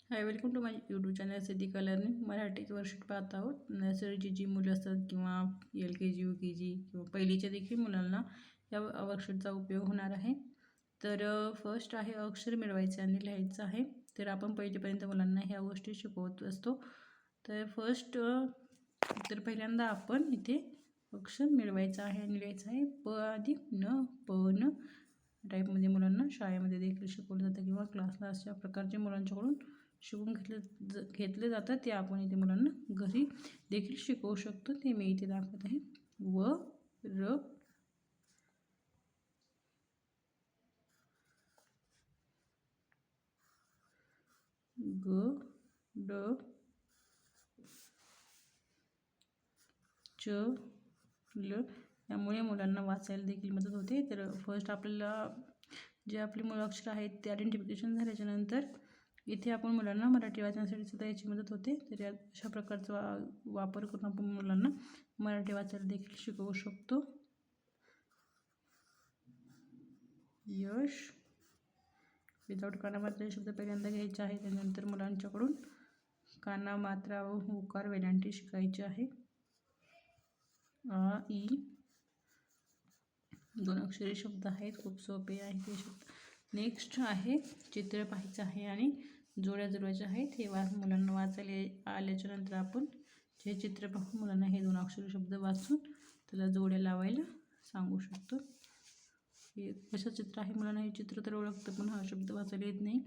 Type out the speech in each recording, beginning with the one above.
High, welcome to my YouTube channel Siddhika learning. मराठीत worksheet पाहत आहोत. नर्सरीची जी मुलं असतात किंवा LKG UKG किंवा पहिलीच्या देखील मुलांना या वर्कशीटचा उपयोग होणार आहे. तर फर्स्ट आहे अक्षर मिळवायचे आणि लिहायचं आहे. तर आपण पहिलीपर्यंत मुलांना ह्या गोष्टी शिकवत असतो. तर तर पहिल्यांदा आपण इथे अक्षर मिळवायचं आहे आणि लिहायचं आहे. प आधी न प न टाईपमध्ये मुलांना शाळेमध्ये देखील शिकवलं जातं किंवा क्लासला अशा प्रकारचे मुलांच्याकडून शिकून घेतले जातात. ते आपण इथे मुलांना घरी देखील शिकवू शकतो. ते मी इथे दाखवत आहे. व र ग ड च ल. यामुळे मुलांना वाचायला देखील मदत होते. तर फर्स्ट आपल्याला जे आपली मुळाक्षर आहेत ते आयडेंटिफिकेशन झाल्याच्यानंतर इथे आपण मुलांना मराठी वाचण्यासाठी सुद्धा याची मदत होते. तर या अशा प्रकारचा वापर करून आपण मुलांना मराठी वाचायला देखील शिकवू शकतो. यश विदाऊट काना मात्रा शब्द पहिल्यांदा घ्यायचे आहे. त्यानंतर मुलांच्याकडून काना मात्रा व उकार वेलांटी शिकायची आहे. आ ई दोन अक्षरी शब्द आहेत, खूप सोपे आहे ते शब्द. नेक्स्ट आहे चित्र पाहायचं आहे आणि जोड्या जुळवायच्या आहेत. हे मुलांना वाचायला आल्याच्या नंतर आपण जे चित्र पाहून मुलांना हे दोन अक्षरी शब्द वाचून त्याला जोड्या लावायला सांगू शकतो. हे कसं चित्र आहे, मुलांना हे चित्र तर ओळखतं पण हा शब्द वाचायला येत नाही.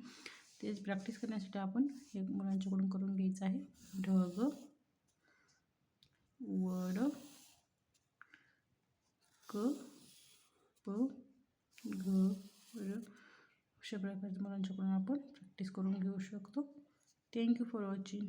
तेच प्रॅक्टिस करण्यासाठी आपण हे मुलांच्याकडून करून घ्यायचं आहे. ढग, वड, क, प, ग, र अशा प्रकारचे मुलांच्याकडून आपण प्रॅक्टिस करून घेऊ शकतो. Thank you for watching.